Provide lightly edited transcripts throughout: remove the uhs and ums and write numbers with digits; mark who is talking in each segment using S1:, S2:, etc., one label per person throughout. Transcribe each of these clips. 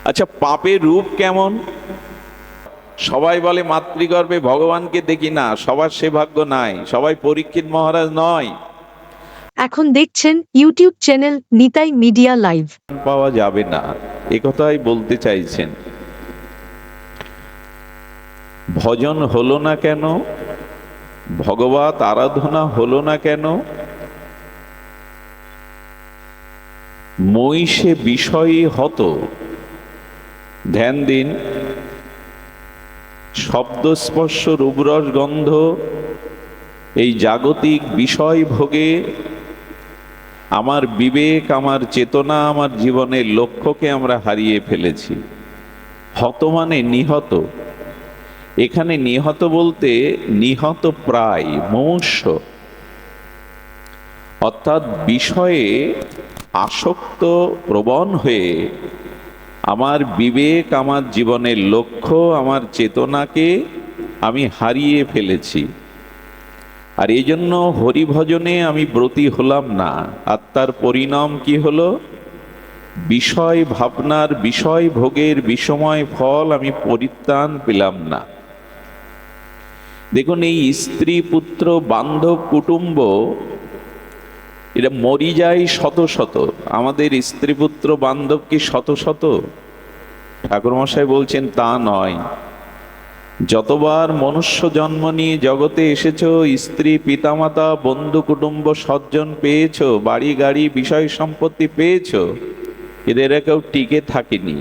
S1: আচ্ছা, পাপের রূপ কেমন? সবাই বলে মাতৃগর্ভে ভগবানকে দেখি না, সবার সে ভাগ্য নাই, সবাই পরীক্ষিত মহারাজ নয়।
S2: এখন দেখছেন YouTube channel Nitai media live.
S1: পাওয়া যাবে না, একথাই বলতে চাইছেন। ভজন হলো না কেন? ভগবত আরাধনা হলো না কেন? মহিষে বিষয়ী হত। ধ্যান দিন, শব্দ স্পর্শ রূপরস গন্ধ এই জাগতিক বিষয় ভোগে আমার বিবেক, আমার চেতনা, আমার জীবনের লক্ষ্যকে আমরা হারিয়ে ফেলেছি। হত মানে নিহত। এখানে নিহত বলতে নিহত প্রায়, মুমূর্ষ, অর্থাৎ বিষয়ে আসক্ত প্রবণ হয়ে আমার বিবেক, আমার জীবনের লক্ষ্য, আমার চেতনাকে আমি হারিয়ে ফেলেছি। আর এই জন্য হরিভজনে আমি ব্রতী হলাম না। আত্মার পরিণাম কি হলো? বিষয় ভাবনার, বিষয় ভোগের বিষময় ফল আমি পরিত্রাণ পেলাম না। দেখুন, এই স্ত্রী পুত্র বান্ধব কুটুম্ব এটা মরি যায় শত শত। আমাদের স্ত্রী পুত্র বান্ধব কি শত শত? ঠাকুরমশাই বলছেন তা নয়। যতবার মনুষ্য জন্ম নিয়ে জগতে এসেছো, স্ত্রী পিতামাতা বন্ধু কুটুম্ব সজ্জন পেয়েছো, বাড়ি গাড়ি বিষয় সম্পত্তি পেয়েছো, এদের কেউ টিকে থাকেনি।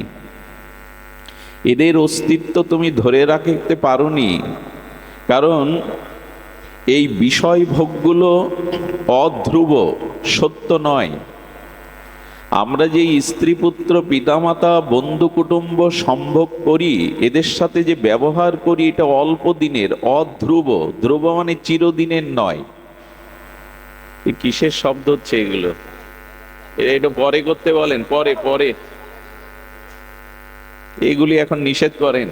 S1: এদের অস্তিত্ব তুমি ধরে রাখতে পারোনি, কারণ এই বিষয় ভোগগুলো অধ্রুব, সত্য নয়। আমরা যে স্ত্রী পুত্র পিতামাতা বন্ধু কুটুম্ব সম্ভোগ করি, এদের সাথে যে ব্যবহার করি, এটা অল্প দিনের, অধ্রুব। ধ্রুব মানে চিরদিনের নয়। কিসের শব্দ হচ্ছে এগুলো? এটা পরে করতে বলেন, পরে পরে। এগুলি এখন নিষেধ করেন,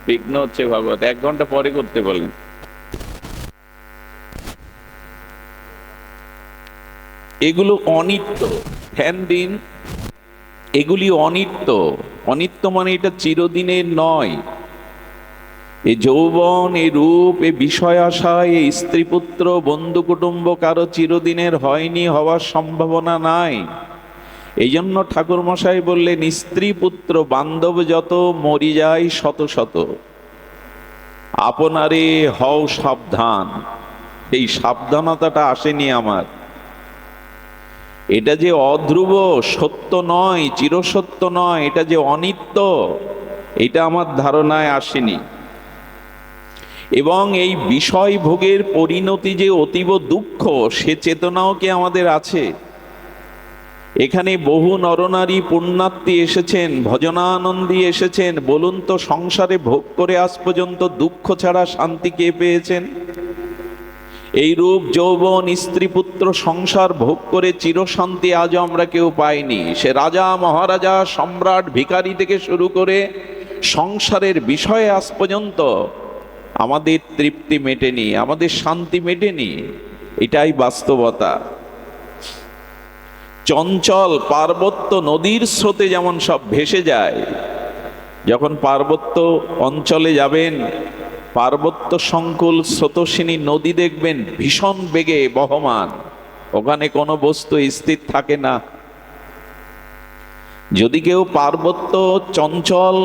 S1: বিঘ্ন হচ্ছে ভাগবত। 1 ঘন্টা পরে করতে বলেন। এগুলো অনিত্য। ধ্যান দিন, এগুলি অনিত্য। অনিত্য মানে এটা চিরদিনের নয়। এই যৌবন, এই রূপ, এই বিষয় আশা, এই স্ত্রী পুত্র বন্ধু কুটুম্ব কারো চিরদিনের হয়নি, হওয়ার সম্ভাবনা নাই। এই জন্য ঠাকুর মশাই বললেন, স্ত্রী পুত্র বান্ধব যত মরি যায় শত শত, আপনারে হও সাবধান। এই সাবধানতাটা আসেনি আমার। এটা যে অধ্রুব, সত্য নয়, চিরসত্য নয়, এটা যে অনিত্য, এটা আমার ধারণায় আসেনি। এবং এই বিষয় ভোগের পরিণতি যে অতীব দুঃখ, সে চেতনাও কি আমাদের আছে? এখানে বহু নরনারী পুণ্যার্থী এসেছেন, ভজনানন্দী এসেছেন। বলুন তো, সংসারে ভোগ করে আজ পর্যন্ত দুঃখ ছাড়া শান্তি কে পেয়েছেন? এই রূপ যৌবন স্ত্রী পুত্র সংসার ভোগ করে চিরশান্তি আজও আমরা কেউ পাইনি। সে রাজা মহারাজা সম্রাট ভিখারি থেকে শুরু করে সংসারের বিষয়ে আজ পর্যন্ত আমাদের তৃপ্তি মেটেনি, আমাদের শান্তি মেটেনি। এটাই বাস্তবতা। চঞ্চল পার্বত্য নদীর স্রোতে যেমন সব ভেসে যায়, যখন পার্বত্য অঞ্চলে যাবেন, পার্বত্য সংকুল স্রোতস্বিনী নদী দেখবেন ভীষণ বেগে বহমান। ওখানে কোনো বস্তু স্থির থাকে না। যদি কেউ পার্বত্য চঞ্চল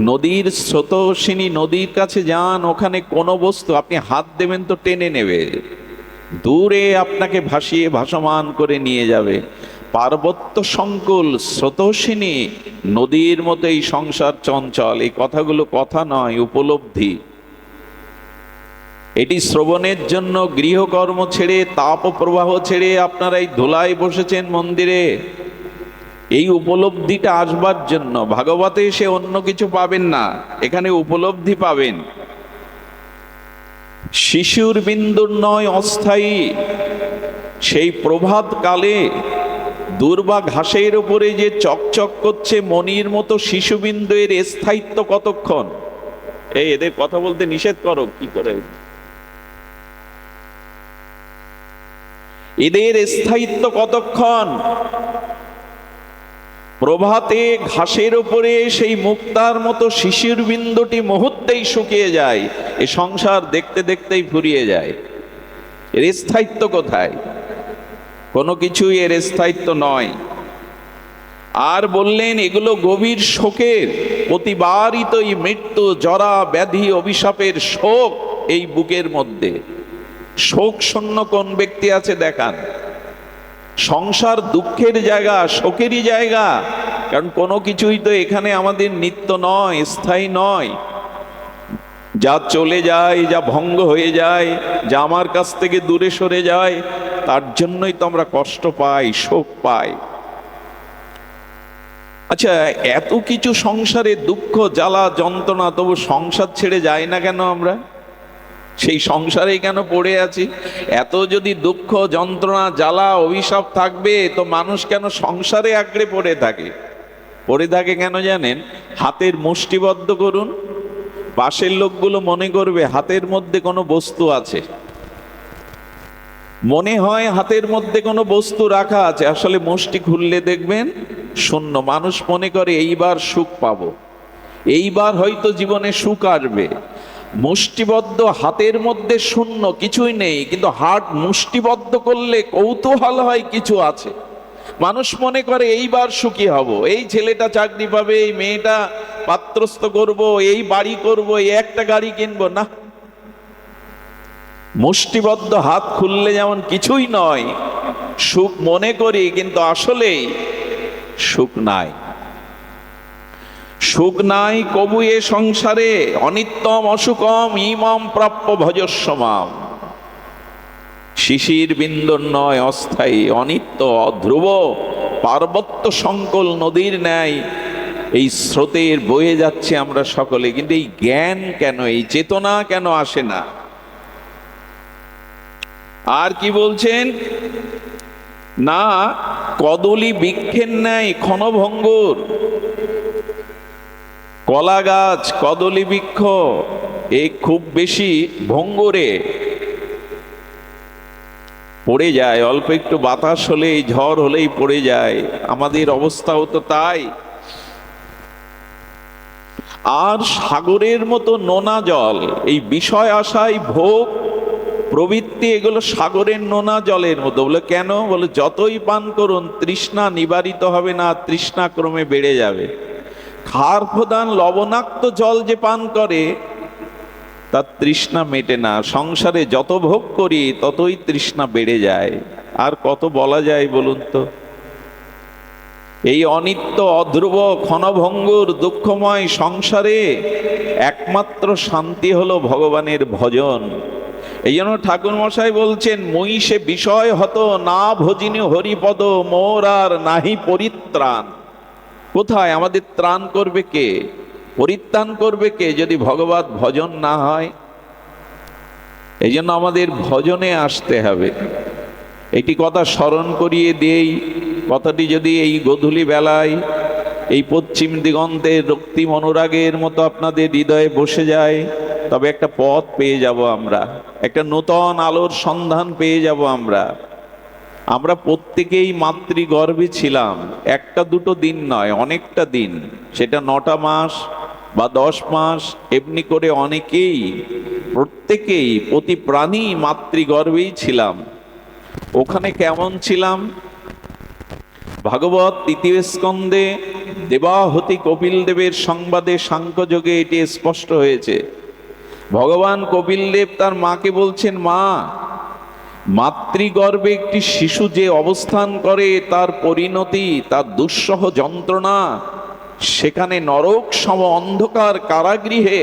S1: নদীর স্রোতস্বিনী নদীর কাছে যান, ওখানে কোনো বস্তু আপনি হাত দেবেন তো টেনে নেবে, দূরে আপনাকে ভাসিয়ে ভাসমান করে নিয়ে যাবে। পার্বত্য সংকুল স্রোতস্বিনী নদীর মতো এই সংসার চঞ্চল। এই কথাগুলো কথা নয়, উপলব্ধি। এটি শ্রবণের জন্য গৃহকর্ম ছেড়ে, তাপ প্রবাহ ছেড়ে আপনারা এই ধুলায় বসেছেন মন্দিরে, এই উপলব্ধিটা আসবার জন্য। ভাগবতে এসে অন্য কিছু পাবেন না, এখানে উপলব্ধি পাবেন। শিশুর বিন্দুর নয় অস্থায়ী, সেই প্রভাত কালে দুর্বা ঘাসের উপরে যে চকচক করছে মণির মতো শিশুবিন্দু, এর স্থায়িত্ব কতক্ষণ? এদের কথা বলতে নিষেধ করো, কি করে? এদের স্থায়িত্ব কতক্ষণ? প্রভাতে ঘাসের উপরে সেই মুক্তার মতো শিশির বিন্দুটি মুহূর্তেই শুকিয়ে যায়। এ সংসার দেখতে দেখতেই ফুরিয়ে যায়। এর স্থায়িত্ব কোথায়? কোনো কিছুই এর স্থায়িত্ব নয়। আর বললেন এগুলো গভীর শোকের, প্রতিবারই তো এই মৃত্যু, জরা, ব্যাধি, অভিশাপের শোক এই বুকের মধ্যে। শোক শূন্য কোন ব্যক্তি আছে দেখান। সংসার দুঃখের জায়গা, শোকেরই জায়গা। কারণ কোনো কিছুই তো এখানে আমাদের নিত্য নয়, স্থায়ী নয়। যা চলে যায়, যা ভঙ্গ হয়ে যায়, যা আমার কাছ থেকে দূরে সরে যায়, তার জন্যই তো আমরা কষ্ট পাই, শোক পাই। আচ্ছা, এত কিছু সংসারে দুঃখ, জ্বালা, যন্ত্রণা, তবু সংসার ছেড়ে যায় না কেন? আমরা সেই সংসারেই কেন পড়ে আছি? এত যদি দুঃখ, যন্ত্রণা, জ্বালা, অভিশাপ থাকবে, তো মানুষ কেন সংসারে আঁকড়ে পড়ে থাকে? পড়ে থাকে কেন জানেন? হাতের মুষ্টিবদ্ধ করুন, পাশের লোকগুলো মনে করবে হাতের মধ্যে কোনো বস্তু আছে। মনে হয় হাতের মধ্যে কোনো বস্তু রাখা আছে, আসলে মুষ্টি খুললে দেখবেন শূন্য। মানুষ মনে করে এইবার সুখ পাবো, এইবার হয়তো জীবনে সুখ আসবে। মুষ্টিবদ্ধ হাতের মধ্যে শূন্য, কিছুই নেই, কিন্তু হাত মুষ্টিবদ্ধ করলে কৌতূহল হয় কিছু আছে। মানুষ মনে করে এইবার সুখী হব, এই ছেলেটা চাকরি পাবে, এই মেয়েটা পাত্রস্থ করব, এই বাড়ি করব, এই একটা গাড়ি কিনবো। না, মুষ্টিবদ্ধ হাত খুললে যেমন কিছুই নয়, সুখ মনে করি, কিন্তু আসলেই সুখ নাই। সুখ নাই কবু এ সংসারে, অনিত্যম অসুখম ইমম প্রাপ্য ভজস্বমাম। শিশির বিন্দুর নয়, অস্থায়ী, অনিত্য, অধ্রুব, পার্বত্য সংকল নদীর ন্যায় এই স্রোতের বয়ে যাচ্ছে আমরা সকলে। কিন্তু এই জ্ঞান কেন, এই চেতনা কেন আসে না? আর কি বলছেন? না, কদলী বৃক্ষের ন্যায় ক্ষণভঙ্গুর। কলা গাছ, কদলী বৃক্ষ, এই খুব বেশি ভঙ্গুরে পড়ে যায়। অল্প একটু বাতাস হলেই, ঝড় হলেই পড়ে যায়। আমাদের অবস্থাও তো তাই। আর সাগরের মতো নোনা জল, এই বিষয় আশায় ভোগ প্রবৃত্তি, এগুলো সাগরের নোনা জলের মতো। বলে কেন? বলে যতই পান করুন তৃষ্ণা নিবারিত হবে না, তৃষ্ণা ক্রমে বেড়ে যাবে। খার প্রধান লবণাক্ত জল যে পান করে তার তৃষ্ণা মেটে না। সংসারে যত ভোগ করি ততই তৃষ্ণা বেড়ে যায়। আর কত বলা যায় বলুন তো? এই অনিত্য, অধ্রুব, ক্ষণভঙ্গুর, দুঃখময় সংসারে একমাত্র শান্তি হলো ভগবানের ভজন। এই জন্য ঠাকুর মশাই বলছেন, মই সে বিষয় হতো না ভজিনী হরিপদ, মোর আর নাহি পরিত্রাণ। কোথায়? আমাদের ত্রাণ করবে কে, পরিত্রাণ করবে কে যদি ভগবত ভজন না হয়? এই জন্য আমাদের ভজনে আসতে হবে। একটি কথা স্মরণ করিয়ে দেই, কথাটি যদি এই গধূলি বেলায় এই পশ্চিম দিগন্তের রক্তিম অনুরাগের মতো আপনাদের হৃদয়ে বসে যায়, তবে একটা পথ পেয়ে যাব আমরা, একটা নূতন আলোর সন্ধান পেয়ে যাব আমরা। আমরা প্রত্যেকেই মাতৃগর্ভে ছিলাম, একটা দুটো দিন নয়, অনেকটা দিন। সেটা 9টা মাস বা 10 মাস, এমনি করে অনেকেই, প্রত্যেকেই, প্রতি প্রাণী মাতৃগর্ভেই ছিলাম। ওখানে কেমন ছিলাম? ভাগবত 3য় স্কন্ধে দেবাহতি কপিল দেবের সংবাদে সাংখ্যযোগে এটি স্পষ্ট হয়েছে। ভগবান কপিল দেব তার মাকে বলছেন, মা, মাতৃগর্ভে একটি শিশু যে অবস্থান করে, তার পরিণতি, তার দুঃসহ যন্ত্রণা, সেখানে নরক সম অন্ধকার কারাগৃহে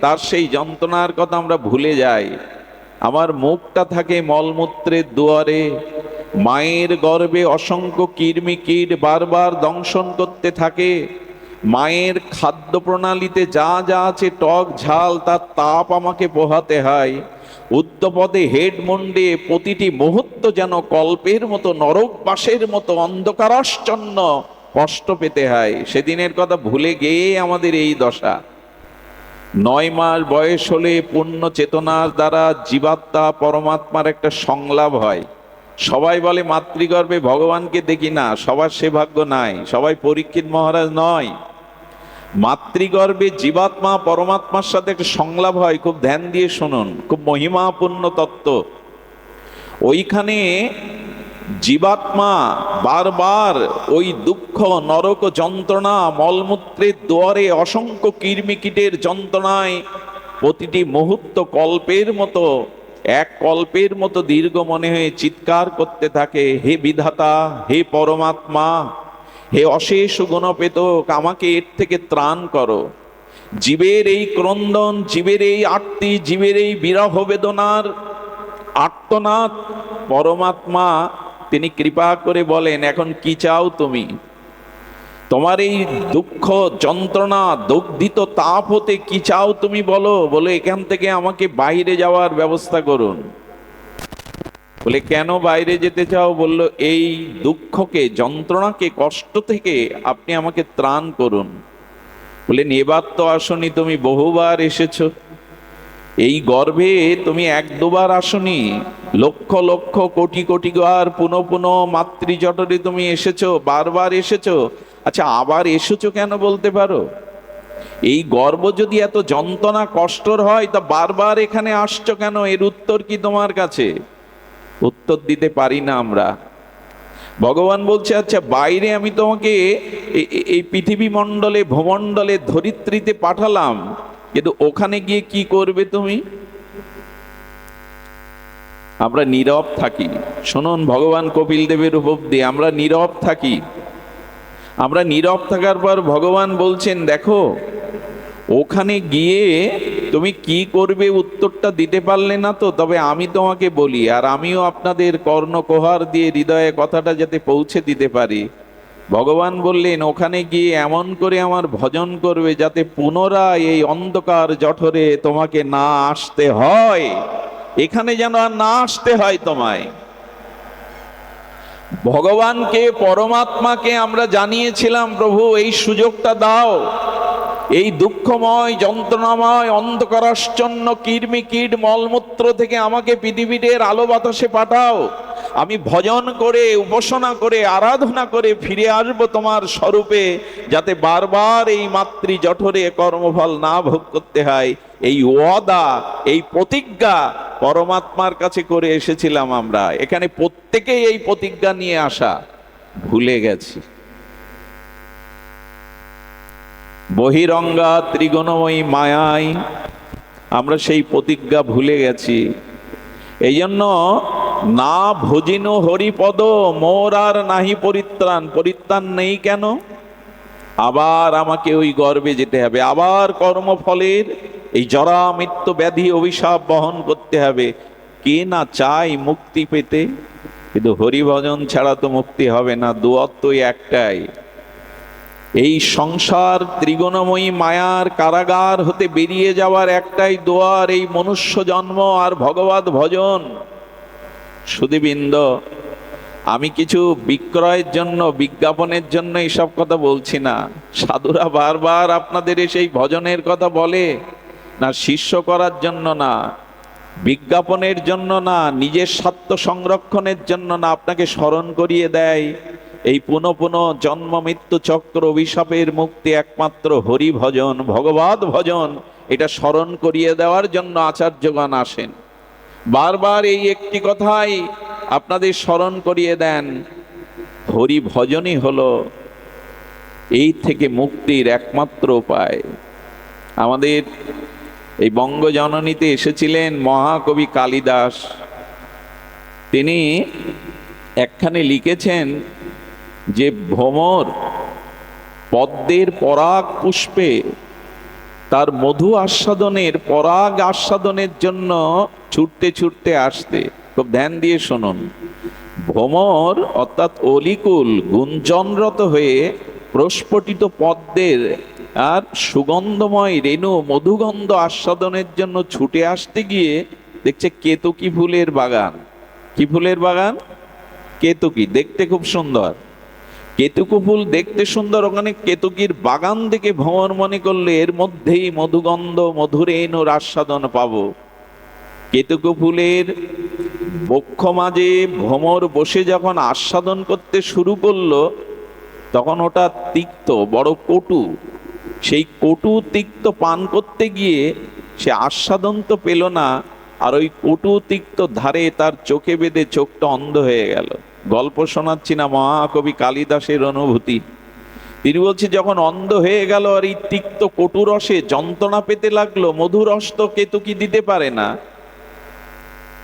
S1: তার সেই যন্ত্রণার কথা আমরা ভুলে যাই। আমার মুখটা থাকে মলমূত্রের দুয়ারে, মায়ের গর্ভে অসংখ্য কৃমি কীট বারবার দংশন করতে থাকে। মায়ের খাদ্য প্রণালীতে যা যা আছে, টক ঝাল, তার তাপ আমাকে পোহাতে হয়। উদ্যপদে হেড মুন্ডে প্রতিটি মুহূর্ত যেন কল্পের মতো, নরকবাসের মতো অন্ধকারাচ্ছন্ন কষ্ট পেতে হয়। সেদিনের কথা ভুলে গিয়ে আমাদের এই দশা। 9 মাস বয়স হলে পূর্ণ চেতনার দ্বারা জীবাত্মা পরমাত্মার একটা সংলাপ হয়। সবাই বলে মাতৃগর্ভে ভগবানকে দেখি না, সবার সে ভাগ্য নাই, সবাই পরীক্ষিত মহারাজ নয়। মাতৃগর্ভে জীবাত্মা পরমাত্মার সাথে একটা সংলাপ হয়, খুব ধ্যান দিয়ে শুনুন, খুব মহিমাপূর্ণ তত্ত্ব। ওইখানে জীবাত্মা বারবার ওই দুঃখ, নরক যন্ত্রণা, মলমূত্রের দুয়ারে অসংখ্য কীর্মিকীটের যন্ত্রণায় প্রতিটি মুহূর্ত কল্পের মতো, এক কল্পের মতো দীর্ঘ মনে হয়ে চিৎকার করতে থাকে, হে বিধাতা, হে পরমাত্মা, হে অশেষ গুণপেত, আমাকে এর থেকে ত্রাণ করো। জীবের এই ক্রন্দন, জীবের এই আর্তি, জীবের এই বিরহ বেদনার আর্তনাদ পরমাত্মা তিনি কৃপা করে বলেন, এখন কি চাও তুমি? তোমার এই দুঃখ যন্ত্রণা দগ্ধিত তাপ হতে কি চাও তুমি বলো? বলে এখান থেকে আমাকে বাইরে যাওয়ার ব্যবস্থা করুন। বলে কেন বাইরে যেতে চাও? বলল এই দুঃখকে, যন্ত্রণাকে, কষ্ট থেকে আপনি আমাকে ত্রাণ করুন। বলেন এবার তো আসনি, তুমি বহুবার এসেছো, এই গর্ভে তুমি এক দুবার আসনি, লক্ষ লক্ষ কোটি কোটি বার পুনঃ পুনঃ মাতৃজঠরে তুমি এসেছো, বারবার এসেছো। আচ্ছা আবার এসেছো কেন বলতে পারো? এই গর্ভ যদি এত যন্ত্রণা কষ্টর হয় তা বারবার এখানে আসছো কেন? এর উত্তর কি তোমার কাছে? উত্তর দিতে পারি না আমরা। ভগবান বলছে আচ্ছা বাইরে আমি তোমাকে এই পৃথিবী মণ্ডলে, ভূমণ্ডলে, ধরিত্রীতে পাঠালাম, কিন্তু ওখানে গিয়ে কি করবে তুমি? আমরা নীরব থাকি। শুনুন ভগবান কপিল দেবের উপদেশ, আমরা নীরব থাকি। আমরা নীরব থাকার পর ভগবান বলছেন দেখো ওখানে গিয়ে তুমি কি করবে উত্তরটা দিতে পারলে না তো, তবে আমি তোমাকে বলি, আর আমিও আপনাদের কর্ণকোহার দিয়ে হৃদয়ে কথাটা যাতে পৌঁছে দিতে পারি। ভগবান বললেন ওখানে গিয়ে এমন করে আমার ভজন করবে যাতে পুনরায় এই অন্ধকার জঠরে তোমাকে না আসতে হয়, এখানে যেন আর না আসতে হয় তোমায়। ভগবানকে, পরমাত্মাকে আমরা জানিয়েছিলাম প্রভু এই সুযোগটা দাও, এই দুঃখময় যন্ত্রণাময় অন্ধকারাচ্ছন্ন কীট মলমূত্র থেকে আমাকে পৃথিবীর আলো বাতাসে পাঠাও, আমি ভজন করে, উপাসনা করে, আরাধনা করে ফিরে আসবো তোমার স্বরূপে, যাতে বারবার এই মাতৃ জঠরে কর্মফল না ভোগ করতে হয়। এই ওয়াদা, এই প্রতিজ্ঞা পরমাত্মার কাছে করে এসেছিলাম আমরা। এখানে প্রত্যেকেই এই প্রতিজ্ঞা নিয়ে আসা ভুলে গেছি। বহিরঙ্গা ত্রিগুণময়ী মায়ায় আমরা সেই প্রতিজ্ঞা ভুলে গেছি। এই জন্য না ভজিনু হরিপদ মোর আর নাহি পরিত্রাণ। পরিত্রাণ নেই কেন? আবার আমাকে ওই গর্ভে যেতে হবে, আবার কর্মফলের এই জরা মৃত্যু ব্যাধি অভিশাপ বহন করতে হবে। কে না চাই মুক্তি পেতে, কিন্তু হরিভজন ছাড়া তো মুক্তি হবে না। দুয়ার তো একটাই, এই সংসার ত্রিগুণময়ী মায়ার কারাগার হতে বেরিয়ে যাওয়ার একটাই দুয়ার, এই মনুষ্য জন্ম আর ভগবত ভজন। সুধীবৃন্দ, আমি কিছু বিক্রয়ের জন্য, বিজ্ঞাপনের জন্য এইসব কথা বলছি না। সাধুরা বারবার আপনাদের সেই ভজনের কথা বলে না, শিষ্য করার জন্য না, বিজ্ঞাপনের জন্য না, নিজের স্বার্থ সংরক্ষণের জন্য না, আপনাকে স্মরণ করিয়ে দেয় এই পুনঃ পুনঃ জন্ম মৃত্যু চক্র অভিশাপের মুক্তি একমাত্র হরি ভজন, ভগবত ভজন। এটা স্মরণ করিয়ে দেওয়ার জন্য আচার্যগণ আসেন, বারবার এই একটি কথাই আপনাদের স্মরণ করিয়ে দেন, হরি ভজনই হলো এই থেকে মুক্তির একমাত্র উপায়। আমাদের এই বঙ্গজননীতে এসেছিলেন মহাকবি কালিদাস। তিনি একখানে লিখেছেন যে ভ্রমর পদ্মের পরাগ পুষ্পে তার মধু আস্বাদনের, পরাগ আস্বাদনের জন্য ছুটতে ছুটতে আসতে। খুব ধ্যান দিয়ে শুনুন, ভ্রমর অর্থাৎ অলিকুল গুঞ্জনরত হয়ে প্রস্ফুটিত পদ্মের আর সুগন্ধময় রেণু মধুগন্ধ আস্বাদনের জন্য ছুটে আসতে গিয়ে দেখছে কেতকী ফুলের বাগান। কি ফুলের বাগান? কেতকী, দেখতে খুব সুন্দর। কেতকী ফুল দেখতে সুন্দর, ওখানে কেতকীর বাগান দেখে ভ্রমর মনে করলে এর মধ্যেই মধুগন্ধ মধুরেণুর আস্বাদন পাবো। কেতকী ফুলের বক্ষ মাঝে ভ্রমর বসে যখন আস্বাদন করতে শুরু করলো, তখন ওটা তিক্ত, বড় কটু। সেই কটু তিক্ত পান করতে গিয়ে সে আস্বাদন তো পেল না, আর ওই কটু তিক্ত ধারে তার চোখে বেঁধে চোখটা অন্ধ হয়ে গেল। গল্প শোনাচ্ছি না, মহাকবি কালিদাসের অনুভূতি। তিনি বলছে যখন অন্ধ হয়ে গেল আর এই তিক্ত কটু রসে যন্ত্রণা পেতে লাগলো, মধুরস তো কেতকী দিতে পারে না,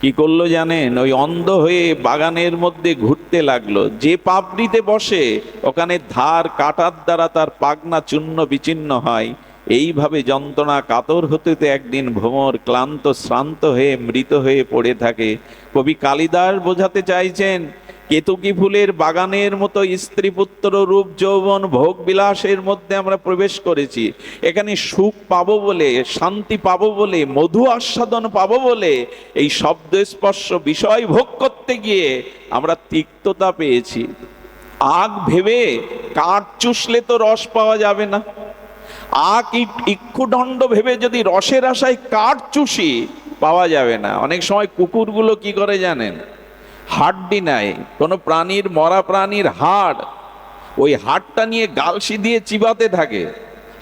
S1: কি করলো জানেন? ওই অন্ধ হয়ে বাগানের মধ্যে ঘুরতে লাগলো। যে পাপড়িতে বসে ওখানে ধার কাটার দ্বারা তার পাগনা চূর্ণ বিচ্ছিন্ন হয়। এইভাবে যন্ত্রণা কাতর হতে হতে একদিন ভ্রমর ক্লান্ত শ্রান্ত হয়ে মৃত হয়ে পড়ে থাকে। কবি কালিদাস বোঝাতে চাইছেন কেতকী ফুলের বাগানের মতো স্ত্রী পুত্র রূপ যৌবন ভোগ বিলাসের মধ্যে আমরা প্রবেশ করেছি। এখানে সুখ পাবো বলে, শান্তি পাবো বলে, মধু আস্বাদন পাবো বলে এই শব্দ স্পর্শ বিষয় ভোগ করতে গিয়ে আমরা তিক্ততা পেয়েছি। আগ ভেবে কাঠ চুষলে তো রস পাওয়া যাবে না। আখ ইক্ষুদণ্ড ভেবে যদি রসের আশায় কাঠ চুষি, পাওয়া যাবে না। অনেক সময় কুকুরগুলো কি করে জানেন? হাড্ডি নাই, কোনো প্রাণীর, মরা প্রাণীর হাড়, ওই হাড়টা নিয়ে গালসি দিয়ে চিবাতে থাকে।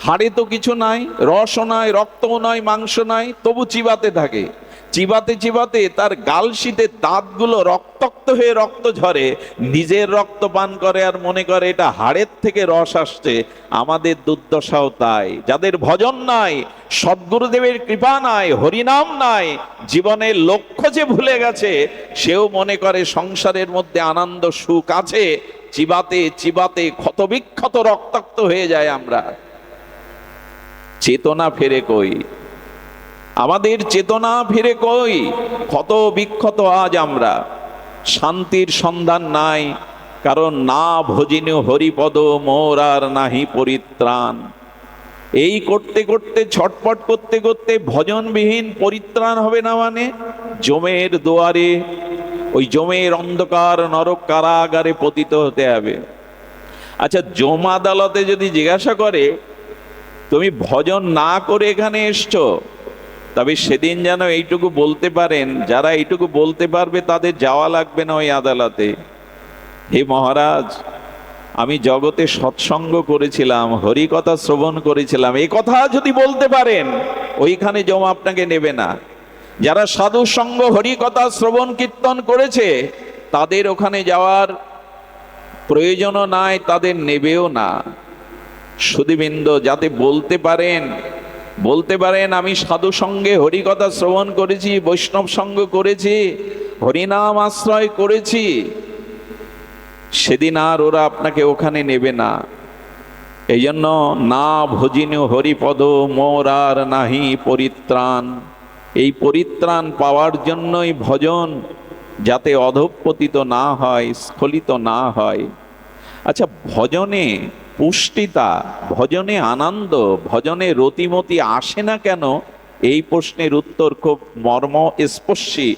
S1: হাড়ে তো কিছু নাই, রসও নাই, রক্তও নয়, মাংস নাই, তবু চিবাতে থাকে। চিবাতে চিবাতে তার গালসিতে দাঁতগুলো রক্তাক্ত হয়ে রক্ত ঝরে, নিজের রক্ত পান করে আর মনে করে এটা হাড়ের থেকে রস আসছে। আমাদের দুর্দশাও তাই। যাদের ভজন নাই, সদ্গুরুদেবের কৃপা নাই, হরিনাম নাই, জীবনের লক্ষ্য যে ভুলে গেছে, সেও মনে করে সংসারের মধ্যে আনন্দ সুখ আছে। চিবাতে চিবাতে ক্ষতবিক্ষত রক্তাক্ত হয়ে যায় আমরা। চেতনা ফেরে কই? আমাদের চেতনা ফিরে কই? ক্ষত বিক্ষত আজ আমরা। শান্তির সন্ধান নাই, কারণ না ভজিনু হরিপদ মোর আর নাহি পরিত্রাণ। এই করতে করতে, ছটপট করতে করতে ভজনবিহীন পরিত্রাণ হবে না, মানে জমের দুয়ারে, ওই জমের অন্ধকার নরক কারাগারে পতিত হতে হবে। আচ্ছা, জম আদালতে যদি জিজ্ঞাসা করে তুমি ভজন না করে এখানে এসছো, তবে সেদিন যেন এইটুকু বলতে পারেন, যারা এইটুকু বলতে পারবে তাদের যাওয়া লাগবে না ওই আদালতে। হে মহারাজ, আমি জগতে সৎসঙ্গ করেছিলাম, হরি কথা শ্রবণ করেছিলাম, এই কথা যদি বলতে পারেন, ওইখানে জমা আপনাকে নেবে না। যারা সাধু সঙ্গ হরি কথা শ্রবণ কীর্তন করেছে, তাদের ওখানে যাওয়ার প্রয়োজনও নাই, তাদের নেবেও না। সুধীবৃন্দ, যাতে বলতে পারেন আমি সাধু সঙ্গে হরিকথা শ্রবণ করেছি, বৈষ্ণব সঙ্গ করেছি, হরিনাম আশ্রয় করেছি, সেদিন আর ওরা আপনাকে ওখানে নেবে না। এই জন্য না ভজিনু হরিপদ মোর আর নাহি পরিত্রাণ। এই পরিত্রাণ পাওয়ার জন্যই ভজন, যাতে অধঃপতিত না হয়, স্খলিত না হয়। আচ্ছা, ভজনে পুষ্টিতা, ভজনে আনন্দ, ভজনে রতিমতি আসে না কেন? এই প্রশ্নের উত্তর খুব মর্মস্পর্শী,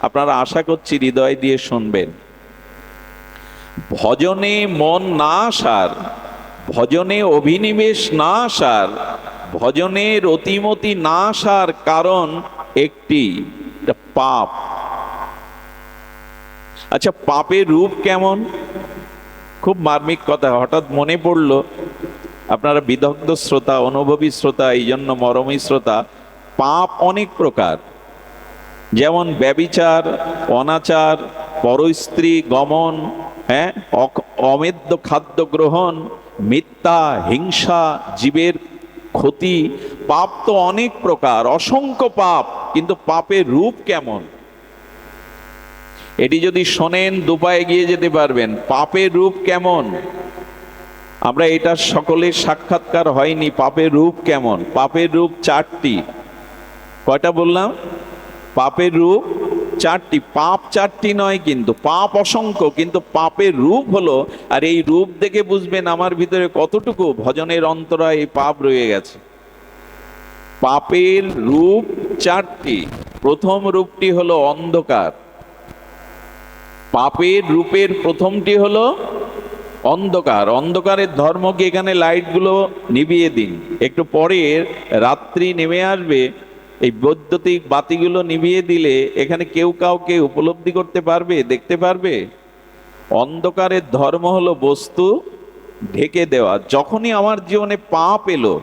S1: আপনারা আশা করছি হৃদয় দিয়ে শুনবেন। ভজনে মন না আসার, ভজনে অভিনিবেশ না আসার, ভজনে রতিমতি না আসার কারণ একটি, পাপ। আচ্ছা, পাপের রূপ কেমন? খুব মার্মিক কথা হঠাৎ মনে পড়লো। আপনারা বিদগ্ধ শ্রোতা, অনুভবী শ্রোতা, এই জন্য মরমী শ্রোতা। পাপ অনেক প্রকার, যেমন ব্যভিচার, অনাচার, পরস্ত্রী গমন, অমেদ্য খাদ্য গ্রহণ, মিথ্যা, হিংসা, জীবের ক্ষতি। পাপ তো অনেক প্রকার, অসংখ্য পাপ। কিন্তু পাপের রূপ কেমন? এটি যদি শোনেন, দুপায়ে গিয়ে যেতে পারবেন। পাপের রূপ কেমন? আমরা এটা সকলের সাক্ষাৎকার হয়নি। পাপের রূপ কেমন? পাপের রূপ চারটি। কয়টা বললাম? পাপের রূপ চারটি। পাপ চারটি নয়, কিন্তু পাপ অসংখ্য, কিন্তু পাপের রূপ হলো। আর এই রূপ দেখে বুঝবেন আমার ভিতরে কতটুকু ভজনের অন্তরায় এই পাপ রয়ে গেছে। পাপের রূপ চারটি। প্রথম রূপটি হলো অন্ধকার। পাপের রূপের প্রথমটি হলো অন্ধকার। অন্ধকারের ধর্ম কি? এখানে লাইটগুলো নিভিয়ে দিন, একটু পরে রাত্রি নেমে আসবে, এই বৈদ্যুতিক বাতিগুলো নিভিয়ে দিলে এখানে কেউ কাউকে উপলব্ধি করতে পারবে, দেখতে পারবে? অন্ধকারের ধর্ম হলো বস্তু ঢেকে দেওয়া। যখনই আমার জীবনে পাপ এলো,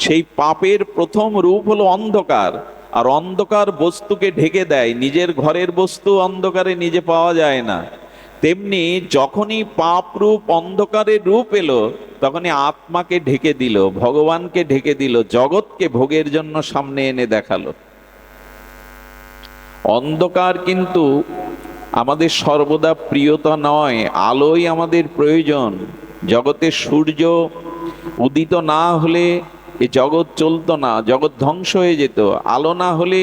S1: সেই পাপের প্রথম রূপ হলো অন্ধকার। আর অন্ধকার বস্তুকে ঢেকে দেয়। নিজের ঘরের বস্তু অন্ধকারে নিজে পাওয়া যায় না। তেমনি যখনই পাপ রূপ অন্ধকারের রূপ এলো, তখনই আত্মাকে ঢেকে দিল, ভগবানকে ঢেকে দিল, জগৎকে ভোগের জন্য সামনে এনে দেখালো। অন্ধকার কিন্তু আমাদের সর্বদা প্রিয়তা নয়, আলোই আমাদের প্রয়োজন। জগতে সূর্য উদিত না হলে এ জগৎ চলতো না, জগৎ ধ্বংস হয়ে যেত। আলো না হলে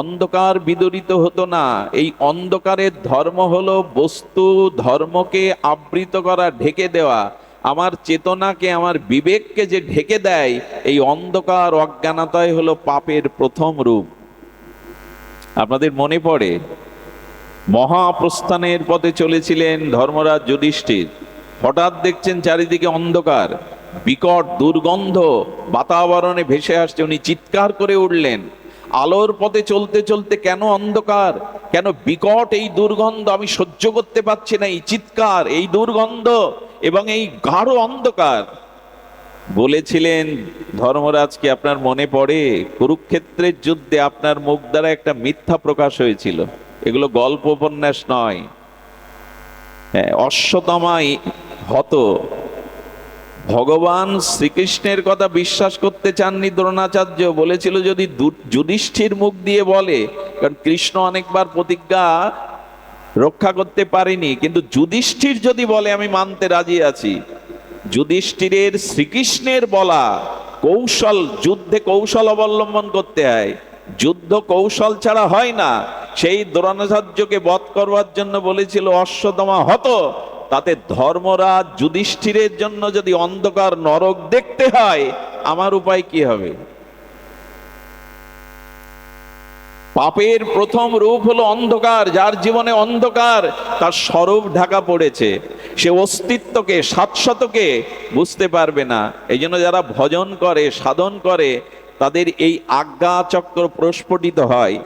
S1: অন্ধকার বিদরিত হতো না। এই অন্ধকারের ধর্ম হলো বস্তু ধর্মকে আবৃত করা, ঢেকে দেওয়া। আমার চেতনাকে, আমার বিবেককে যে ঢেকে দেয়, এই অন্ধকার অজ্ঞানতাই হলো পাপের প্রথম রূপ। আপনাদের মনে পড়ে মহাপ্রস্থানের পথে চলেছিলেন ধর্মরাজ যুধিষ্ঠির। হঠাৎ দেখছেন চারিদিকে অন্ধকার, বিকট দুর্গন্ধ বাতাবরণে ভেসে আসছে। উনি চিৎকার করে উঠলেন, আলোর পথে চলতে চলতে কেন অন্ধকার, কেন বিকট এই দুর্গন্ধ, আমি সহ্য করতে পারছি না এই চিৎকার, এই দুর্গন্ধ এবং এই গাঢ় অন্ধকার। বলেছিলেন ধর্মরাজকে, আপনার মনে পড়ে কুরুক্ষেত্রের যুদ্ধে আপনার মুখ দ্বারা একটা মিথ্যা প্রকাশ হয়েছিল। এগুলো গল্প উপন্যাস নয়। অশ্বত্থামাই হত। ভগবান শ্রীকৃষ্ণের কথা বিশ্বাস করতে চাননি দ্রোণাচার্য, বলেছিল যদি যুধিষ্ঠির মুখ দিয়ে বলে, কারণ কৃষ্ণ অনেকবার প্রতিজ্ঞা রক্ষা করতে পারেনি, কিন্তু যুধিষ্ঠির যদি বলে আমি মানতে রাজি আছি। যুধিষ্ঠিরের শ্রীকৃষ্ণের বলা কৌশল, যুদ্ধে কৌশল অবলম্বন করতে হয়, যুদ্ধ কৌশল ছাড়া হয় না। সেই দ্রোণাচার্যকে বধ করবার জন্য বলেছিল অশ্বত্থামা হত। তাতে ধর্মরাজ যুধিষ্ঠিরের জন্য যদি অন্ধকার নরক দেখতে হয়, আমার উপায় কি হবে? পাপের প্রথম রূপ হলো অন্ধকার। যার জীবনে অন্ধকার, তার স্বরূপ ঢাকা পড়েছে, সে অস্তিত্বকে, শাশ্বতকে বুঝতে পারবে না। এই জন্য যারা ভজন করে, সাধন করে, তাদের এই আজ্ঞা চক্র প্রস্ফুটিত হয়।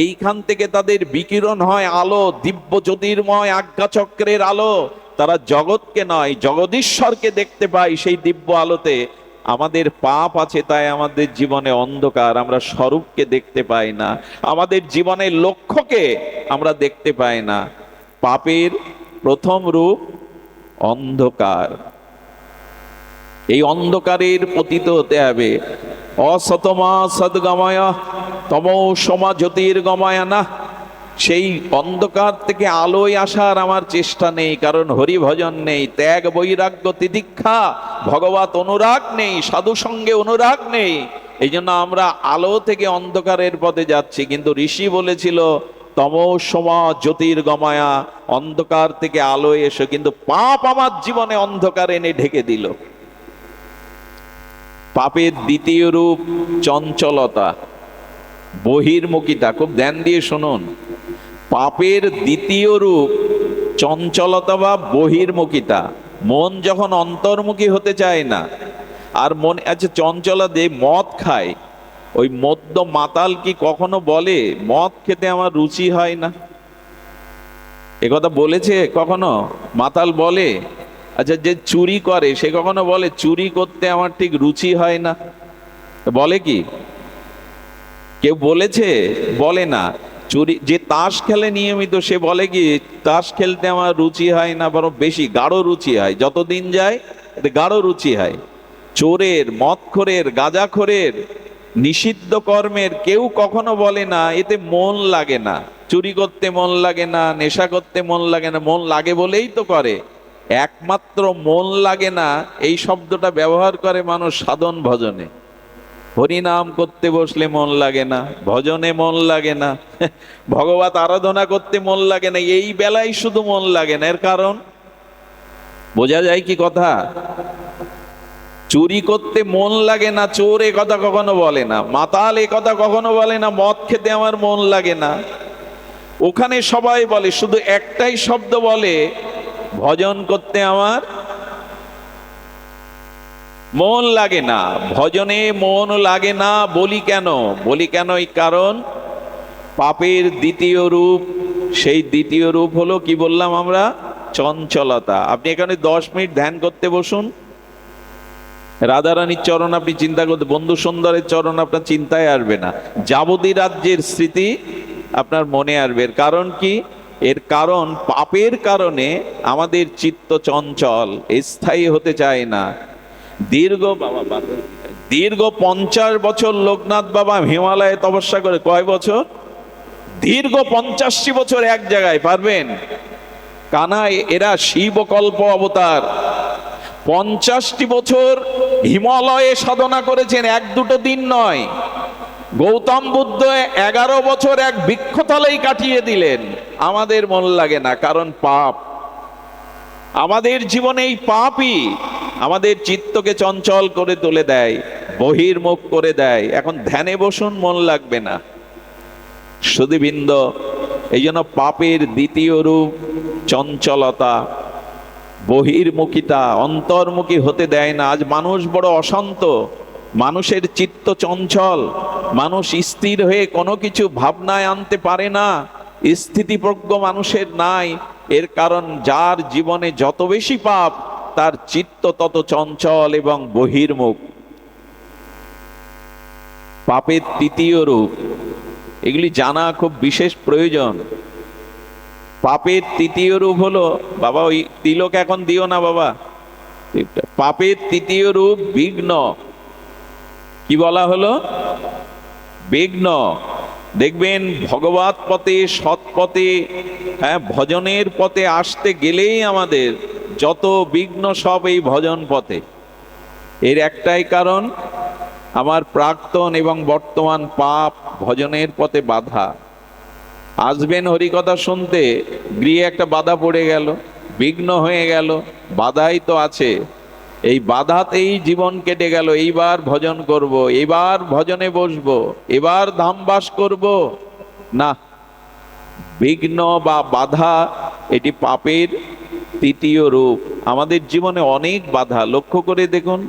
S1: এইখান থেকে তাদের বিকিরণ হয় আলো, দিব্য জ্যোতির্ময় আজ্ঞা চক্রের আলো। তারা জগৎকে নয়, জগদীশ্বরকে দেখতে পায় সেই দিব্য আলোতে। আমাদের পাপ আছে, তাই আমাদের জীবনে অন্ধকার, আমরা স্বরূপকে দেখতে পাই না, আমাদের জীবনের লক্ষ্যকে আমরা দেখতে পাই না। পাপের প্রথম রূপ অন্ধকার। এই অন্ধকারের পতিত হতে হবে। অসতমা সদ্গময় তমোসমা জ্যোতির্গময় না। সেই অন্ধকার থেকে আলোয় আসার আমার চেষ্টা নেই, কারণ হরি ভজন নেই, ত্যাগ বৈরাগ্য তিতিক্ষা ভগবত অনুরাগ নেই, সাধু সঙ্গে অনুরাগ নেই। এই জন্য আমরা আলো থেকে অন্ধকারের পথে যাচ্ছি। কিন্তু ঋষি বলেছিল তমোসমা জ্যোতির্গময়া, অন্ধকার থেকে আলো এসো। কিন্তু পাপ আমার জীবনে অন্ধকার এনে ঢেকে দিল। পাপের দ্বিতীয় রূপ চঞ্চলতা, বহির্মুখিতা। খুব ধ্যান দিয়ে শুনুন, পাপের দ্বিতীয় রূপ চঞ্চলতা বা বহির্মুখিতা। মন যখন অন্তর্মুখী হতে চায় না, আর মনে আছে চঞ্চলা যে মদ খায়, ওই মদ্য মাতাল কি কখনো বলে মদ খেতে আমার রুচি হয় না? একথা বলেছে কখনো মাতাল? বলে? আচ্ছা, যে চুরি করে সে কখনো বলে চুরি করতে আমার ঠিক রুচি হয় না? বলে কি কেউ বলেছে? বলে না। চুরি, যে তাস খেলে নিয়মিত, সে বলে কি তাস খেলতে আমার রুচি হয় না, বরং বেশি গাঢ় রুচি হয়, যতদিন যায় গাঢ় রুচি হয়। চোরের, মদখোরের, গাঁজাখোরের, নিষিদ্ধ কর্মের কেউ কখনো বলে না এতে মন লাগে না। চুরি করতে মন লাগে না, নেশা করতে মন লাগে না, মন লাগে বলেই তো করে। একমাত্র মন লাগে না এই শব্দটা ব্যবহার করে মানুষ সাধন ভজনে। হরিনাম করতে বসলে মন লাগে না, ভজনে মন লাগে না, ভগবত আরাধনা করতে মন লাগে না, এই বেলায় শুধু মন লাগে না। এর কারণ বোঝা যায় কি কথা? চুরি করতে মন লাগে না, চোর এ কথা কখনো বলে না, মাতাল এ কথা কখনো বলে না, মদ খেতে আমার মন লাগে না। ওখানে সবাই বলে, শুধু একটাই শব্দ বলে, ভজন করতে আমার মন লাগে না, ভজনে মন লাগে না। বলি কেন? বলি কেন এই কারণ, পাপের দ্বিতীয় রূপ, সেই দ্বিতীয় রূপ হলো কি বললাম আমরা, চঞ্চলতা। আপনি এখানে 10 মিনিট ধ্যান করতে বসুন, রাধারানীর চরণ আপনি চিন্তা করতে, বন্ধু সুন্দরের চরণ আপনার চিন্তায় আসবে না, যাবতী রাজ্যের স্মৃতি আপনার মনে আসবে। এর কারণ কি? এর কারণ পাপের কারণে আমাদের চিত্ত চঞ্চল, স্থায়ী হতে চায় না। দীর্ঘ 50 বছর লোকনাথ বাবা হিমালয়ে তপস্যা করে, কয় বছর? দীর্ঘ 85 বছর এক জায়গায়, পারবেন? কানাই এরা শিবকল্প অবতার, 50টি বছর হিমালয়ে সাধনা করেছেন, এক দুটো দিন নয়। গৌতম বুদ্ধ 11 বছর এক বৃক্ষতলেই কাটিয়ে দিলেন। আমাদের মন লাগে না, কারণ পাপ। আমাদের জীবনে এই পাপই আমাদের চিত্তকে চঞ্চল করে তুলে দেয়, বহির্মুখ করে দেয়। এখন ধ্যানে বসুন, মন লাগবে না। সুধীবৃন্দ, এই জন্য পাপের দ্বিতীয় রূপ চঞ্চলতা, বহির্মুখিতা, অন্তর্মুখী হতে দেয় না। আজ মানুষ বড় অশান্ত, মানুষের চিত্ত চঞ্চল, মানুষ স্থির হয়ে কোনো কিছু ভাবনায় আনতে পারে না, স্থিতিপ্রজ্ঞ মানুষের নাই। এর কারণ যার জীবনে যত বেশি পাপ, তার চিত্ত তত চঞ্চল এবং বহির্মুখ। পাপের তৃতীয় রূপ, এগুলি জানা খুব বিশেষ প্রয়োজন। পাপের তৃতীয় রূপ হলো, বাবা ওই তিলক এখন দিও না বাবা, পাপের তৃতীয় রূপ বিঘ্ন। কি বলা হলো? বিঘ্ন। দেখবেন ভগবত পথে, সৎ পথে, হ্যাঁ, ভজনের পথে আসতে গেলেই আমাদের যত বিঘ্ন সব এই ভজন পথে। এর একটাই কারণ, আমার প্রাক্তন এবং বর্তমান পাপ ভজনের পথে বাধা। আসবেন হরিকথা শুনতে, গৃহে একটা বাধা পড়ে গেল, বিঘ্ন হয়ে গেল, বাধাই তো আছে, এই বাধাতেই জীবন কেটে গেল। এইবার ভজন করব, এবার ভজনে বসবো, এবার ধামবাস করব না। বিঘ্ন বা বাধা, এটি পাপের তৃতীয় রূপ। আমাদের জীবনে অনেক বাধা, লক্ষ্য করে দেখুন।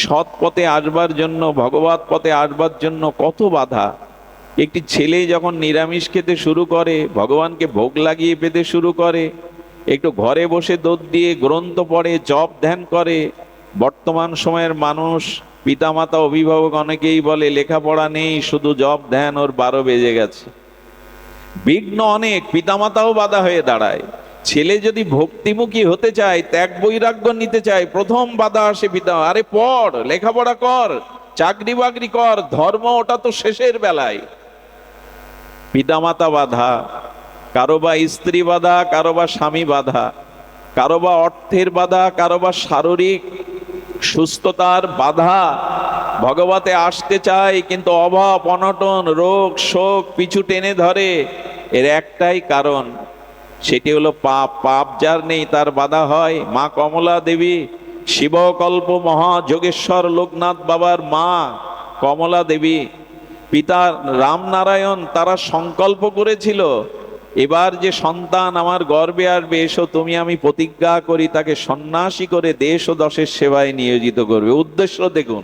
S1: সৎ পথে আসবার জন্য, ভগবত পথে আসবার জন্য কত বাধা। একটি ছেলে যখন নিরামিষ খেতে শুরু করে, ভগবানকে ভোগ লাগিয়ে পেতে শুরু করে, একটু ঘরে বসে দোদ দিয়ে গ্রন্থ পড়ে, জপ ধ্যান করে। বর্তমান সময়ের মানুষ, পিতামাতা, অভিভাবক অনেকেই বলে লেখাপড়া নেই, শুধু জপ ধ্যান, ওর 12 বেজে গেছে। বিঘ্ন অনেক, পিতামাতাও বাধা হয়ে দাঁড়ায়। ছেলে যদি ভক্তিমুখী হতে চায়, ত্যাগ বৈরাগ্য নিতে চায়, প্রথম বাধা আসে পিতা, আরে পড়, লেখাপড়া কর, চাকরি বাকরি কর, ধর্ম ওটা তো শেষের বেলায়। পিতামাতা বাধা, কারো বা স্ত্রী বাধা, কারো বা স্বামী বাধা, কারো বা অর্থের বাধা, কারো বা শারীরিক সুস্থতার বাধা। ভগবতে আসতে চায় কিন্তু অভাব, অনটন, রোগ, শোক পিছু টেনে ধরে। এর একটাই কারণ, সেটি হলো পাপ। পাপ যার নেই তার বাধা হয়। মা কমলা দেবী, শিবকল্প মহাযোগেশ্বর লোকনাথ বাবার মা কমলা দেবী, পিতা রামনারায়ণ, তারা সংকল্প করেছিল, এবার যে সন্তান আমার গর্ভে আসবে, এসো তুমি, আমি প্রতিজ্ঞা করি তাকে সন্ন্যাসী করে দেশ ও দশের সেবায় নিয়োজিত করবে। উদ্দেশ্য দেখুন,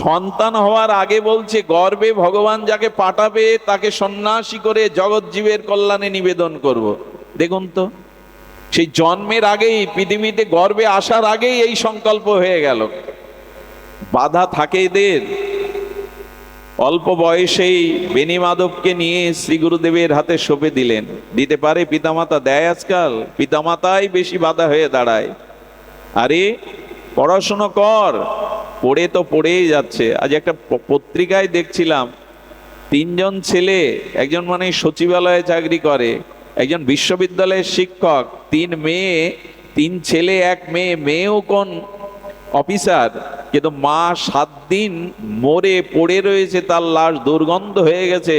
S1: সন্তান হওয়ার আগে বলছে গর্ভে ভগবান যাকে পাঠাবে তাকে সন্ন্যাসী করে জগৎ জীবের কল্যাণে নিবেদন করব। দেখুন তো, সেই জন্মের আগেই, পৃথিবীতে গর্ভে আসার আগেই এই সংকল্প হয়ে গেল। বাধা থাকে এদের। অল্প বয়সেই বেনি মাধবকে নিয়ে শ্রী গুরুদেবের হাতে সঁপে দিলেন। দিতে পারে পিতামাতা? দেয় আজকাল? পিতামাতাই বেশি বাধা হয়ে দাঁড়ায়। আরে পড়াশুনো কর, পড়ে তো পড়েই যাচ্ছে। আজ একটা পত্রিকায় দেখছিলাম, 3 জন ছেলে, একজন মানে সচিবালয়ে চাকরি করে, একজন বিশ্ববিদ্যালয়ের শিক্ষক, 3 মেয়ে, 3 ছেলে 1 মেয়ে। মেয়েও কোন অফিসার, কিন্তু মা 7 দিন মরে পড়ে রয়েছে, তার লাশ দুর্গন্ধ হয়ে গেছে,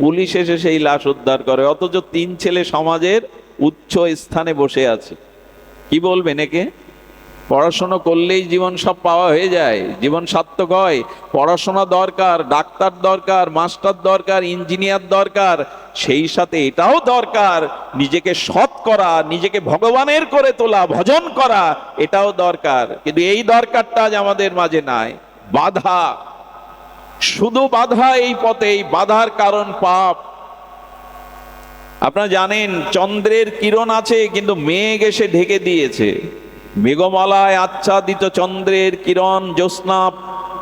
S1: পুলিশ এসে সেই লাশ উদ্ধার করে। অথচ 3 ছেলে সমাজের উচ্চ স্থানে বসে আছে। কি বলবেন একে? পড়াশোনা করলেই জীবন সব পাওয়া হয়ে যায়, জীবন সার্থক হয়? পড়াশোনা দরকার, ডাক্তার দরকার, মাস্টার দরকার, ইঞ্জিনিয়ার দরকার, সেই সাথে এটাও দরকার নিজেকে সৎ করা, নিজেকে ভগবানের করে তোলা, ভজন করা, এটাও দরকার। কিন্তু এই দরকারটা আজ আমাদের মাঝে নাই। বাধা, শুধু বাধা এই পথে, এই বাধার কারণ পাপ। আপনারা জানেন চন্দ্রের কিরণ আছে কিন্তু মেঘ এসে ঢেকে দিয়েছে। মেঘমালায় আচ্ছাদিত চন্দ্রের কিরণ জ্যোৎস্না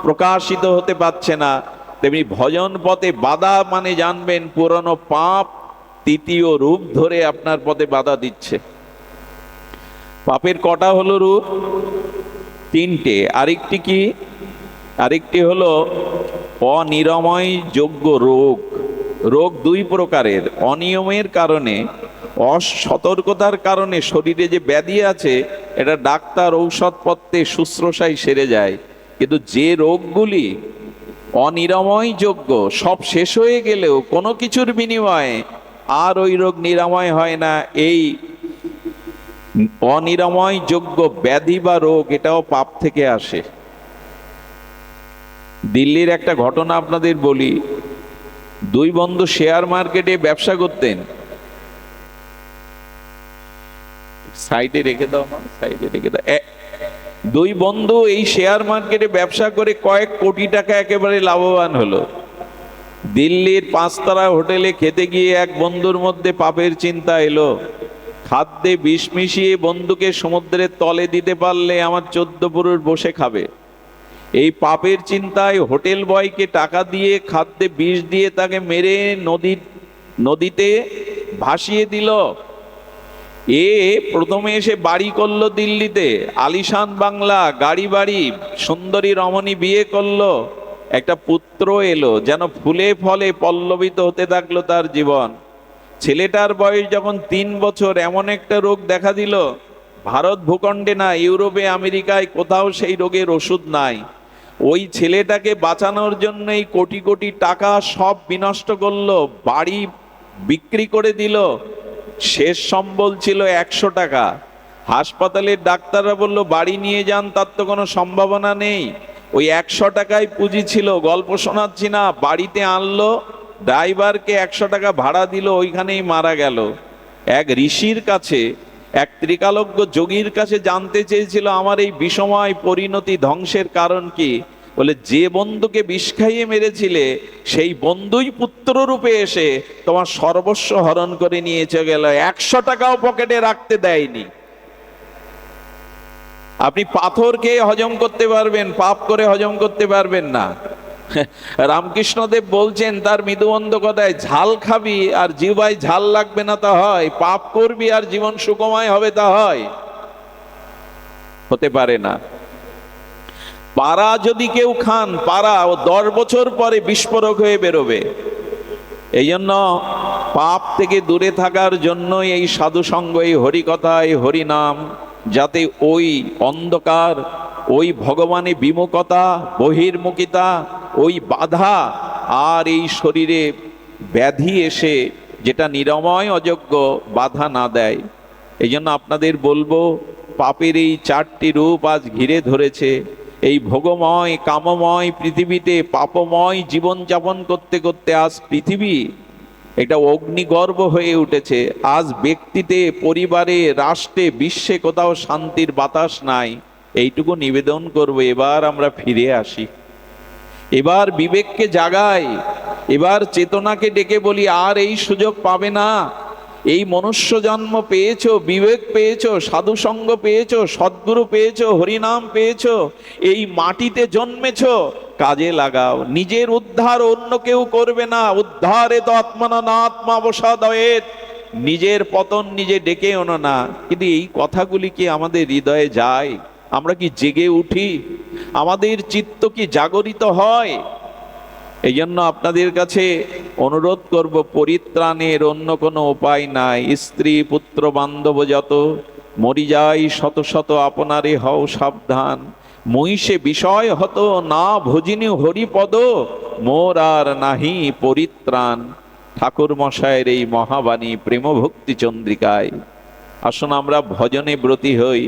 S1: প্রকাশিত হতে পারছে না। তেমনি ভজন পথে বাধা মানে জানবেন পুরনো পাপ তৃতীয় রূপ ধরে আপনার পথে বাধা দিচ্ছে। পাপের কটা হলো রূপ? তিনটে। আরেকটি কি? আরেকটি হলো অনিরাময় যোগ্য রোগ। রোগ দুই প্রকারের। অনিয়মের কারণে, অসতর্কতার কারণে শরীরে যে ব্যাধি আছে এটা ডাক্তার ঔষধপত্রে শুশ্রূষায় সেরে যায়, কিন্তু যে রোগগুলি অনিরাময় যোগ্য, সব শেষ হয়ে গেলেও কোনো কিছুর বিনিময়ে আর ওই রোগ নিরাময় হয় না, এই অনিরাময় যোগ্য ব্যাধি বা রোগ এটাও পাপ থেকে আসে। দিল্লির একটা ঘটনা আপনাদের বলি। দুই বন্ধু শেয়ার মার্কেটে ব্যবসা করতেন। সাইডে রেখে দাও না, সাইডে রেখে দাও। দুই বন্ধু এই শেয়ার মার্কেটে ব্যবসা করে কয়েক কোটি টাকা একেবারে লাভবান হলো। দিল্লির 5 তারা হোটেলে খেতে গিয়ে এক বন্ধুর মধ্যে পাপের চিন্তা এলো, খাদ্যে বিষ মিশিয়ে বন্ধুকে সমুদ্রের তলে দিতে পারলে আমার 14 পুরুষ বসে খাবে। এই পাপের চিন্তায় হোটেল বয়কে টাকা দিয়ে খাদ্যে বিষ দিয়ে তাকে মেরে নদীতে ভাসিয়ে দিল। এ প্রথমে এসে বাড়ি করলো দিল্লিতে, আলিশান বাংলা, গাড়ি বাড়ি, সুন্দরী রমণী বিয়ে করলো, একটা পুত্র এলো, যেন ফুলে ফলে পল্লবিত হতে থাকলো তার জীবন। ছেলেটার বয়স যখন 3 বছর এমন একটা রোগ দেখা দিল, ভারত ভূখণ্ডে না, ইউরোপে আমেরিকায় কোথাও সেই রোগের ওষুধ নাই। ওই ছেলেটাকে বাঁচানোর জন্য এই কোটি কোটি টাকা সব বিনষ্ট করলো, বাড়ি বিক্রি করে দিল। শেষ সম্বল ছিল 100 টাকা। হাসপাতালের ডাক্তাররা বলল বাড়ি নিয়ে যান, তার তো কোনো সম্ভাবনা নেই। ওই 100 টাকায় পুঁজি ছিল, গল্প শোনাচ্ছি না। বাড়িতে আনলো, ড্রাইভারকে 100 টাকা ভাড়া দিল, ওইখানেই মারা গেল। এক ঋষির কাছে, এক ত্রিকালজ্ঞ যোগীর কাছে জানতে চেয়েছিল আমার এই বিষময় পরিণতি ধ্বংসের কারণ কি। বলে যে বন্ধুকে বিষ খাইয়ে মেরেছিলে সেই বন্ধুই পুত্র রূপে এসে তোমার সর্বস্ব হরণ করে নিয়েছে গেল, 100 টাকাও পকেটে রাখতে দেয়নি। আপনি পাথর খেয়ে হজম করতে পারবেন, পাপ করে হজম করতে পারবেন না। রামকৃষ্ণদেব বলছেন তার মৃদুবন্ধ কথায়, ঝাল খাবি আর জিহ্বায় ঝাল লাগবে না তা হয়, পাপ করবি আর জীবন সুখময় হবে তা হয়? হতে পারে না। পারা যদি কেউ খান, পারা ও 10 বছর পরে বিস্ফোরক হয়ে বেরোবে। এই জন্য পাপ থেকে দূরে থাকার জন্যই এই সাধুসঙ্গ, এই হরিকথা, এই হরিনাম, যাতে ওই অন্ধকার, ওই ভগবানে বিমুখতা, বহির্মুখিতা, ওই বাধা আর এই শরীরে ব্যাধি এসে যেটা নিরাময় অযোগ্য বাধা না দেয়। এই জন্য আপনাদের বলবো, পাপের এই 4টি রূপ আজ ঘিরে ধরেছে। এই ভোগময় কামময় পৃথিবীতে পাপময় জীবন যাপন করতে করতে আজ পৃথিবী এটা অগ্নিগর্ভ হয়ে উঠেছে। আজ ব্যক্তিতে, পরিবারে, রাষ্ট্রে, বিশ্বে কোথাও শান্তির বাতাস নাই। এইটুকু নিবেদন করব, এবার আমরা ফিরে আসি, এবার বিবেককে জাগাই, এবার চেতনাকে ডেকে বলি আর এই সুযোগ পাবে না। এই মনুষ্য জন্ম পেয়েছো, বিবেক পেয়েছো, সাধুসঙ্গ পেয়েছো, সদ্গুরু পেয়েছো, হরিনাম পেয়েছো, এই মাটিতে জন্মেছো, কাজে লাগাও। নিজের উদ্ধার অন্য কেউ করবে না। উদ্ধারে তো আত্মনা না আত্মা অবসাদয়েত, নিজের পতন নিজে ডেকে ওনো না। কিন্তু এই কথাগুলি কি আমাদের হৃদয়ে যায়? আমরা কি জেগে উঠি? আমাদের চিত্ত কি জাগরিত হয়? এই জন্য আপনাদের কাছে অনুরোধ করব, পরিত্রাণের অন্য কোনো উপায় নাই। স্ত্রী পুত্র বান্ধব যত, মরি যাই শত শত, আপনারে হও সাবধান। মহিষে বিষয় হতো না ভজিনী হরিপদ, মোর আর নাহি পরিত্রাণ। ঠাকুর মশায়ের এই মহাবাণী প্রেম ভক্তি চন্দ্রিকায়। আসুন আমরা ভজনে ব্রতী হই।